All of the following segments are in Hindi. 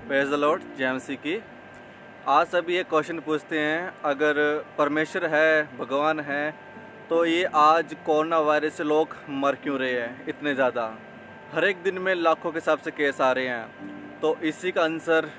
Praise the Lord. जय मसीह की। आज सभी ये क्वेश्चन पूछते हैं, अगर परमेश्वर है, भगवान है, तो ये आज कोरोना वायरस से लोग मर क्यों रहे हैं इतने ज़्यादा। हर एक दिन में लाखों के हिसाब से केस आ रहे हैं। तो इसी का आंसर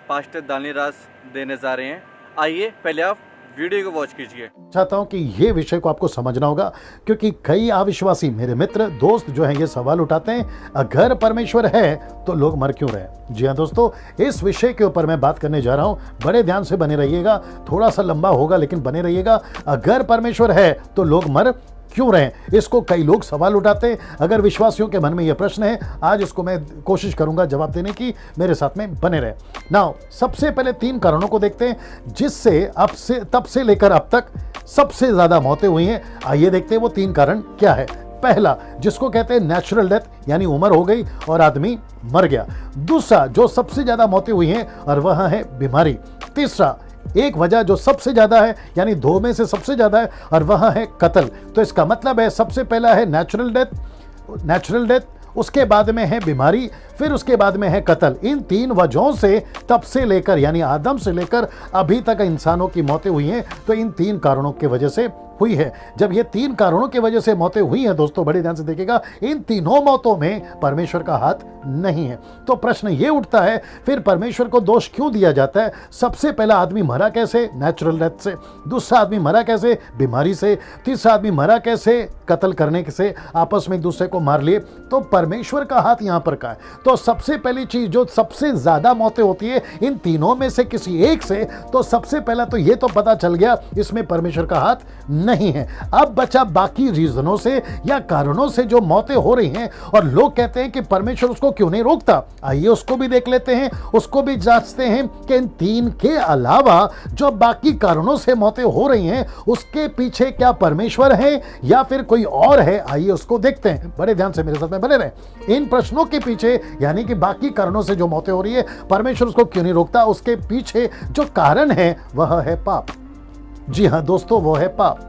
पास्टर दानियल राज देने जा रहे हैं। आइए पहले आप वीडियो को वॉच कीजिए। चाहता हूं कि ये विषय को आपको समझना होगा, क्योंकि कई अविश्वासी मेरे मित्र दोस्त जो हैं ये सवाल उठाते हैं, अगर परमेश्वर है तो लोग मर क्यों रहे। जी हाँ दोस्तों, इस विषय के ऊपर मैं बात करने जा रहा हूं। बड़े ध्यान से बने रहिएगा, थोड़ा सा लंबा होगा लेकिन बने रहिएगा। अगर परमेश्वर है तो लोग मर क्यों रहे, इसको कई लोग सवाल उठाते हैं। अगर विश्वासियों के मन में यह प्रश्न है, आज इसको मैं कोशिश करूंगा जवाब देने की। मेरे साथ में बने रहे। नाउ सबसे पहले 3 कारणों को देखते हैं जिससे तब से लेकर अब तक सबसे ज्यादा मौतें हुई हैं। आइए देखते हैं वो 3 कारण क्या है। पहला, जिसको कहते हैं नेचुरल डेथ, यानी उम्र हो गई और आदमी मर गया। दूसरा, जो सबसे ज्यादा मौतें हुई हैं और वह है बीमारी। तीसरा, एक वजह जो सबसे ज्यादा है, यानी 2 में से सबसे ज्यादा है, और वह है कत्ल। तो इसका मतलब है सबसे पहला है नेचुरल डेथ, उसके बाद में है बीमारी, फिर उसके बाद में है कत्ल। इन 3 वजहों से तब से लेकर, यानी आदम से लेकर अभी तक इंसानों की मौतें हुई हैं। तो इन 3 कारणों की वजह से हुई है। जब ये 3 कारणों की वजह से मौतें हुई हैं दोस्तों, बड़े ध्यान से देखिएगा, इन तीनों मौतों में परमेश्वर का हाथ नहीं है। तो प्रश्न ये उठता है, फिर परमेश्वर को दोष क्यों दिया जाता है। सबसे पहला आदमी मरा कैसे, नेचुरल डेथ से। दूसरा आदमी मरा कैसे, बीमारी से। तीसरा आदमी मरा कैसे, कत्ल करने से, आपस में एक दूसरे को मार लिए। तो परमेश्वर का हाथ यहां पर का है। तो सबसे पहली चीज जो सबसे ज्यादा मौतें होती है इन तीनों में से किसी एक से, तो सबसे पहला तो ये तो पता चल गया इसमें परमेश्वर का हाथ नहीं है। अब बचा बाकी रीजनों से या कारणों से जो मौतें हो रही हैं, और लोग कहते हैं कि परमेश्वर उसको क्यों नहीं रोकता। आइए उसको भी देख लेते हैं, उसको भी जांचते हैं कि इन 3 के अलावा जो बाकी कारणों से मौतें हो रही हैं उसके पीछे क्या परमेश्वर है या फिर कोई और है। आइए उसको देखते हैं। बड़े ध्यान से मेरे साथ में बने रहे। इन प्रश्नों के पीछे, यानी कि बाकी कारणों से जो मौतें हो रही है, परमेश्वर उसको क्यों नहीं रोकता, उसके पीछे जो कारण है वह है पाप। जी हां दोस्तों, वो है पाप।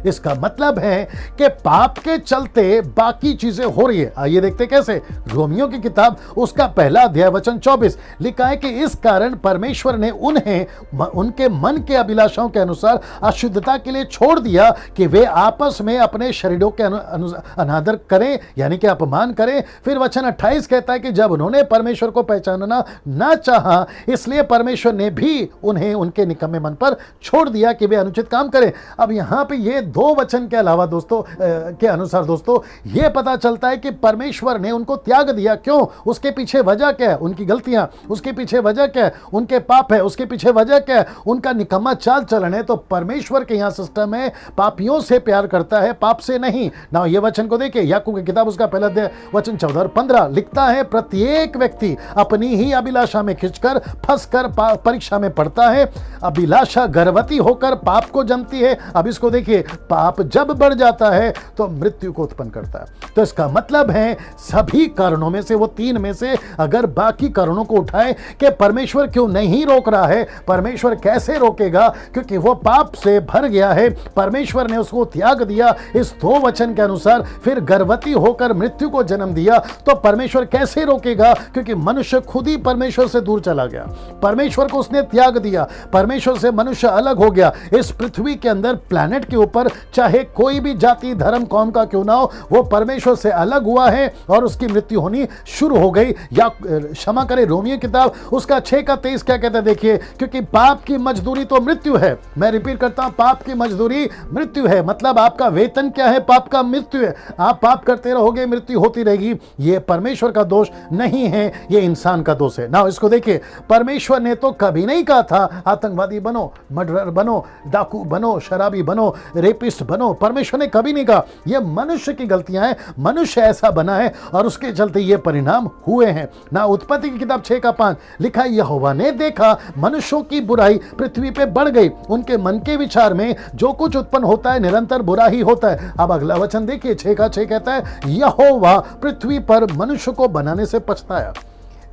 इसका मतलब है कि पाप के चलते बाकी चीजें हो रही है। आइए देखते कैसे। रोमियो की किताब उसका पहला अध्याय वचन 24 लिखा है कि इस कारण परमेश्वर ने उन्हें उनके मन के अभिलाषाओं के अनुसार अशुद्धता के लिए छोड़ दिया कि वे आपस में अपने शरीरों के अनादर करें, यानी कि अपमान करें। फिर वचन 28 कहता है कि जब उन्होंने परमेश्वर को पहचानना ना चाहा, इसलिए परमेश्वर ने भी उन्हें उनके निकम्मे मन पर छोड़ दिया कि वे अनुचित काम करें। अब यहां पे ये 2 वचन के अलावा दोस्तों के अनुसार दोस्तों यह पता चलता है कि परमेश्वर ने उनको त्याग दिया। क्यों? उसके पीछे वजह क्या है? उनकी गलतियां। उसके पीछे वजह क्या है? उनके पाप है। उसके पीछे वजह क्या है? उनका निकम्मा चाल चलन है। तो परमेश्वर के यहां सिस्टम है, पापियों से प्यार करता है, पाप से नहीं ना। ये वचन को देखिए, याकूब की किताब उसका पहला अध्याय वचन 14 और 15 लिखता है, प्रत्येक व्यक्ति अपनी ही अभिलाषा में खिंचकर फंसकर परीक्षा में पड़ता है। अभिलाषा गर्भवती होकर पाप को जन्मती है। अब इसको देखिए, पाप जब बढ़ जाता है तो मृत्यु को उत्पन्न करता है। तो इसका मतलब है सभी कारणों में से, वो 3 में से अगर बाकी कारणों को उठाए कि परमेश्वर क्यों नहीं रोक रहा है, परमेश्वर कैसे रोकेगा, क्योंकि वो पाप से भर गया है, परमेश्वर ने उसको त्याग दिया इस 2 वचन के अनुसार, फिर गर्भवती होकर मृत्यु को जन्म दिया। तो परमेश्वर कैसे रोकेगा, क्योंकि मनुष्य खुद ही परमेश्वर से दूर चला गया। परमेश्वर को उसने त्याग दिया, परमेश्वर से मनुष्य अलग हो गया। इस पृथ्वी के अंदर, प्लैनेट के ऊपर, चाहे कोई भी जाति धर्म कौम का क्यों ना हो, वो परमेश्वर से अलग हुआ है और उसकी मृत्यु होनी शुरू हो गई। या क्षमा करें, रोमियो किताब उसका 6 का 23 क्या कहता है देखिए, क्योंकि पाप की मजदूरी तो मृत्यु है। मैं रिपीट करता हूं, पाप की मजदूरी मृत्यु है। मतलब आपका वेतन क्या है? पाप का मृत्यु है। आप पाप करते रहोगे, मृत्यु होती रहेगी। ये परमेश्वर का दोष नहीं है, ये इंसान का दोष है ना। इसको देखिए, परमेश्वर ने तो कभी नहीं कहा था आतंकवादी बनो, मर्डरर बनो, डाकू बनो, शराबी बनो, रेपिस्ट बनो। परमेश्वर ने कभी नहीं कहा। ये मनुष्य की गलतियां हैं, मनुष्य ऐसा बना है और उसके चलते ये परिणाम हुए हैं ना। उत्पत्ति की किताब 6 का 5 लिखा है, यहोवा ने देखा मनुष्यों की बुराई पृथ्वी पे बढ़ गई, उनके मन के विचार में जो कुछ उत्पन्न होता है निरंतर बुरा ही होता है। अब अगला वचन देखिए, 6 का 6 कहता है, यहोवा पृथ्वी पर मनुष्य को बनाने से पछताया।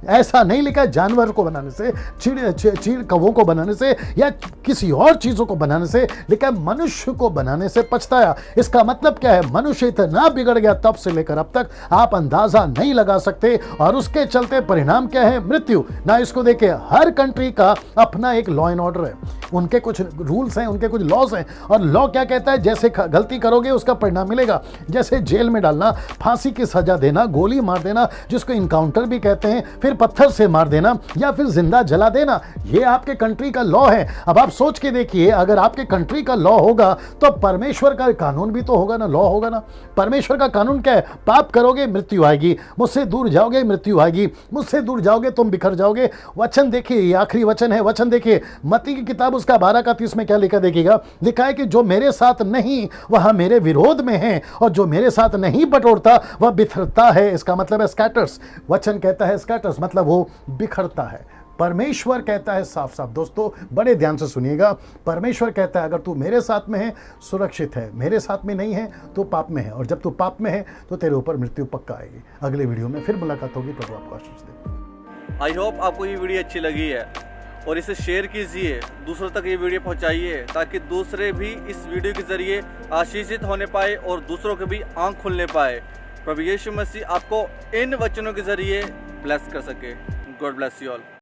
ऐसा नहीं लिखा है जानवर को बनाने से, चीड़ कौवों को बनाने से या किसी और चीजों को बनाने से, लिखा है मनुष्य को बनाने से पछताया। इसका मतलब क्या है? मनुष्य इतना बिगड़ गया तब से लेकर अब तक आप अंदाजा नहीं लगा सकते, और उसके चलते परिणाम क्या है? मृत्यु। ना इसको देखिए, हर कंट्री का अपना एक लॉ एंड ऑर्डर है, उनके कुछ रूल्स हैं, उनके कुछ लॉज हैं, और लॉ क्या कहता है? जैसे गलती करोगे उसका परिणाम मिलेगा। जैसे जेल में डालना, फांसी की सजा देना, गोली मार देना जिसको इनकाउंटर भी कहते हैं, फिर पत्थर से मार देना या फिर जिंदा जला देना, ये आपके कंट्री का लॉ है। अब आप सोच के देखिए, अगर आपके कंट्री का लॉ होगा तो परमेश्वर का कानून भी तो होगा ना, लॉ होगा ना। परमेश्वर का कानून क्या है? पाप करोगे मृत्यु आएगी, मुझसे दूर जाओगे मृत्यु आएगी, मुझसे दूर जाओगे तुम बिखर जाओगे। वचन देखिए, ये आखिरी वचन है, वचन देखिए मत्ती की किताब उसका 12:30 में क्या लिखा देखिएगा, लिखा है कि जो मेरे साथ नहीं वह मेरे विरोध में है, और जो मेरे साथ नहीं बटोरता वह बिखरता है। इसका मतलब है स्कैटर्स। वचन कहता है स्कैटर्स, मतलब वो बिखरता है। परमेश्वर कहता है साफ साफ, दोस्तों बड़े ध्यान से सुनिएगा, परमेश्वर कहता है अगर तू मेरे साथ में है सुरक्षित है, मेरे साथ में नहीं है तो पाप में है, और जब तू पाप में है तो तेरे ऊपर मृत्यु पक्का आएगी। अगले वीडियो में फिर मुलाकात होगी। प्रभु आपको आशीष दे। आई होप आपको ये वीडियो अच्छी लगी है, और इसे शेयर कीजिए, दूसरों तक ये वीडियो पहुंचाइए, ताकि दूसरे भी इस वीडियो के जरिए आशीषित होने पाए और दूसरों के भी आंख खुलने पाए। प्रभु यीशु मसीह आपको इन वचनों के जरिए ब्लेस कर सके। God bless you all.